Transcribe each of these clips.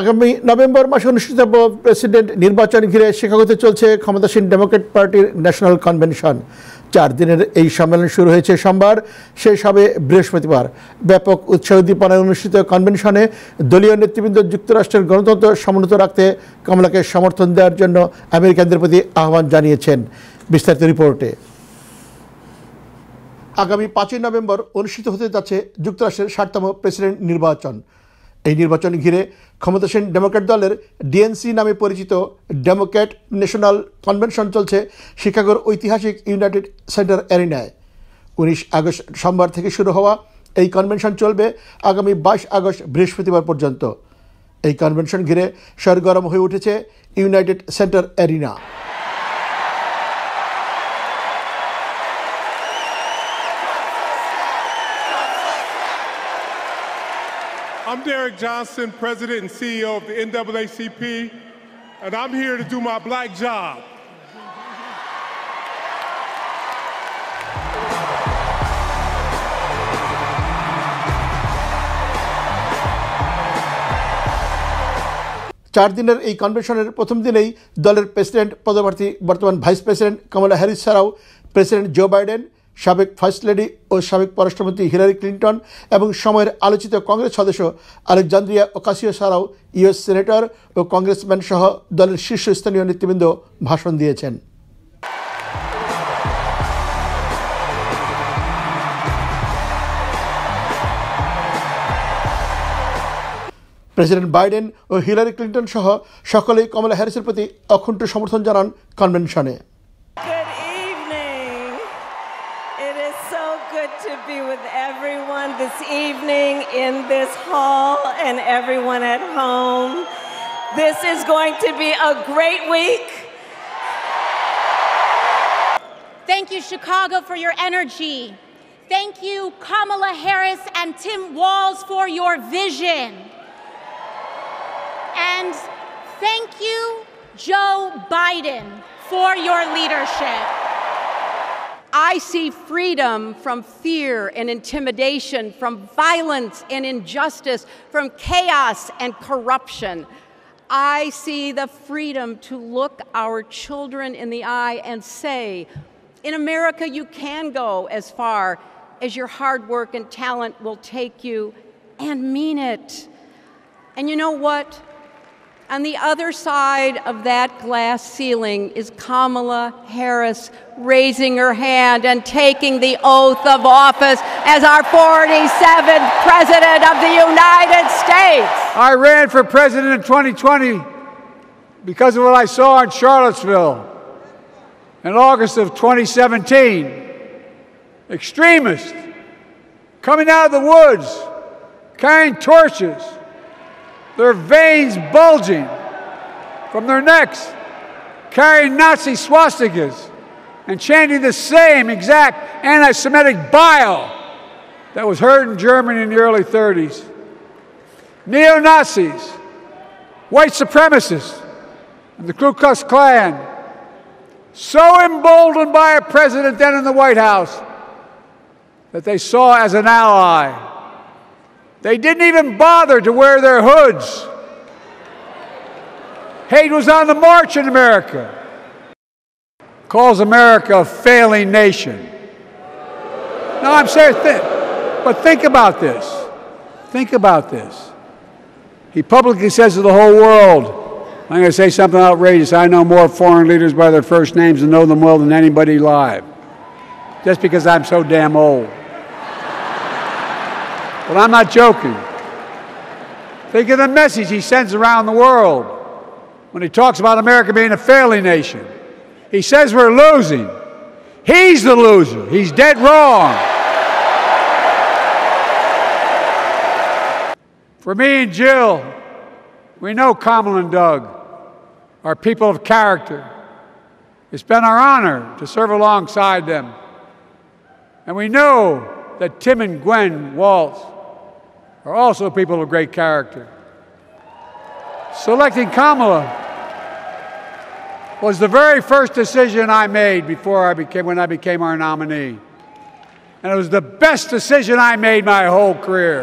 আগামী নভেম্বর মাসে অনুষ্ঠিতব্য প্রেসিডেন্ট নির্বাচন ঘিরে শিকাগোতে চলছে ক্ষমতাসীন ডেমোক্র্যাট পার্টির ন্যাশনাল কনভেনশন। 4 দিনের এই সম্মেলন শুরু হয়েছে সোমবার, শেষ হবে বৃহস্পতিবার। ব্যাপক উৎসাহ উদ্দীপনায় অনুষ্ঠিত কনভেনশনে দলীয় নেতৃবৃন্দ যুক্তরাষ্ট্রের গণতন্ত্র সমুন্নত রাখতে কমলাকে সমর্থন দেওয়ার জন্য আমেরিকানদের প্রতি আহ্বান জানিয়েছেন। বিস্তারিত রিপোর্টে। আগামী 5 নভেম্বর অনুষ্ঠিত হতে যাচ্ছে যুক্তরাষ্ট্রের 60তম প্রেসিডেন্ট নির্বাচন। এই নির্বাচন ঘিরে ক্ষমতাসীন ডেমোক্র্যাট দলের ডিএনসি নামে পরিচিত ডেমোক্র্যাট ন্যাশনাল কনভেনশন চলছে শিকাগোর ঐতিহাসিক ইউনাইটেড সেন্টার অ্যারিনায়। 19 আগস্ট সোমবার থেকে শুরু হওয়া এই কনভেনশন চলবে আগামী 22 আগস্ট বৃহস্পতিবার পর্যন্ত। এই কনভেনশন ঘিরে সরগরম হয়ে উঠেছে United centre arena. I'm Derek Johnson, President and CEO of the NAACP, and I'm here to do my black job. 4 দিনের এই কনভেনশনের প্রথম দিনেই দলের প্রেসিডেন্ট পদপ্রার্থী বর্তমান ভাইস প্রেসিডেন্ট কমলা হ্যারিস ছাড়াও প্রেসিডেন্ট জো বাইডেন, সাবেক ফার্স্ট লেডি ও সাবেক পররাষ্ট্রমন্ত্রী হিলারি ক্লিন্টন এবং সময়ের আলোচিত কংগ্রেস সদস্য আলেকজান্দ্রিয়া ওকাসিও ছাড়াও ইউএস সিনেটর ও কংগ্রেসম্যান সহ দলের শীর্ষস্থানীয় নেতৃবৃন্দ ভাষণ দিয়েছেন। প্রেসিডেন্ট বাইডেন ও হিলারি ক্লিন্টন সহ সকলেই কমলা হ্যারিসের প্রতি অকুণ্ঠ সমর্থন জানান কনভেনশনে। To be with everyone this evening in this hall and everyone at home. This is going to be a great week. Thank you, Chicago, for your energy. Thank you, Kamala Harris and Tim Walz, for your vision. And thank you, Joe Biden, for your leadership. I see freedom from fear and intimidation, from violence and injustice, from chaos and corruption. I see the freedom to look our children in the eye and say, in America, you can go as far as your hard work and talent will take you, and mean it. And you know what? On the other side of that glass ceiling is Kamala Harris raising her hand and taking the oath of office as our 47th President of the United States. I ran for president in 2020 because of what I saw in Charlottesville in August of 2017. Extremists coming out of the woods, carrying torches, their veins bulging from their necks, carrying Nazi swastikas and chanting the same exact anti-Semitic bile that was heard in Germany in the early 30s. Neo-Nazis, white supremacists, and the Ku Klux Klan, so emboldened by a president then in the White House that they saw as an ally. They didn't even bother to wear their hoods. Hate was on the march in America. Calls America a failing nation. No, I'm serious. But think about this. Think about this. He publicly says to the whole world, I'm going to say something outrageous. I know more foreign leaders by their first names and know them well than anybody alive. Just because I'm so damn old. But I'm not joking. Think of the message he sends around the world when he talks about America being a failing nation. He says we're losing. He's the loser. He's dead wrong. For me and Jill, we know Kamala and Doug are people of character. It's been our honor to serve alongside them. And we know that Tim and Gwen Walz are also people of great character. Selecting Kamala was the very first decision I made when I became our nominee. And it was the best decision I made my whole career.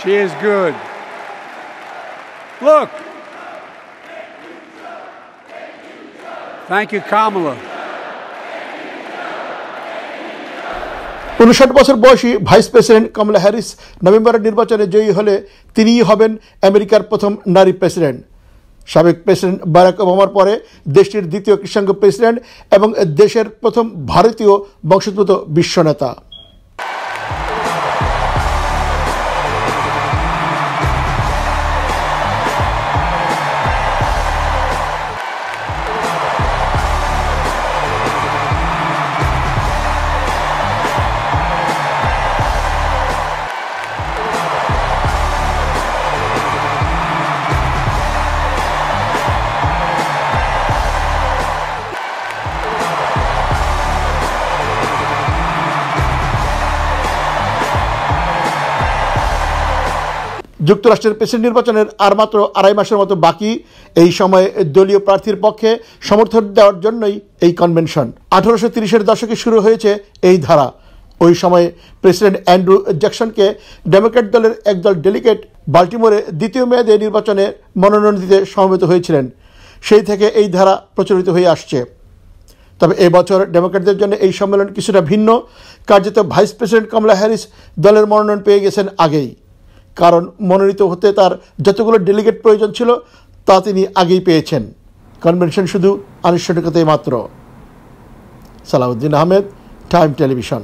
She is good. Look. Thank you, Kamala. 59 বছর বয়সী vice president কমলা Harris নভেম্বরের নির্বাচনে জয়ী হলে তিনিই হবেন আমেরিকার প্রথম নারী প্রেসিডেন্ট। সাবেক প্রেসিডেন্ট বারাক ওবামার পরে দেশটির দ্বিতীয় কৃষ্ণাঙ্গ প্রেসিডেন্ট এবং দেশের প্রথম ভারতীয় বংশোদ্ভূত বিশ্বনেতা। যুক্তরাষ্ট্রের প্রেসিডেন্ট নির্বাচনের আর মাত্র 2.5 মাসের মতো বাকি। এই সময়ে দলীয় প্রার্থীর পক্ষে সমর্থন দেওয়ার জন্যই এই কনভেনশন। 1830-এর দশকে শুরু হয়েছে এই ধারা। ওই সময়ে প্রেসিডেন্ট অ্যান্ড্রু জ্যাকসনকে ডেমোক্র্যাট দলের একদল ডেলিগেট বাল্টিমোরে দ্বিতীয় মেয়াদে নির্বাচনে মনোনয়ন দিতে সমবেত হয়েছিলেন। সেই থেকে এই ধারা প্রচলিত হয়ে আসছে। তবে এবছর ডেমোক্র্যাটদের জন্য এই সম্মেলন কিছুটা ভিন্ন। কার্যত ভাইস প্রেসিডেন্ট কমলা হ্যারিস দলের মনোনয়ন পেয়ে গেছেন আগেই, কারণ মনোনীত হতে তার যতগুলো ডেলিগেট প্রয়োজন ছিল তা তিনি আগেই পেয়েছেন। কনভেনশন শুধু আনুষ্ঠানিকতাই মাত্র। Salahuddin Ahmed, Time television.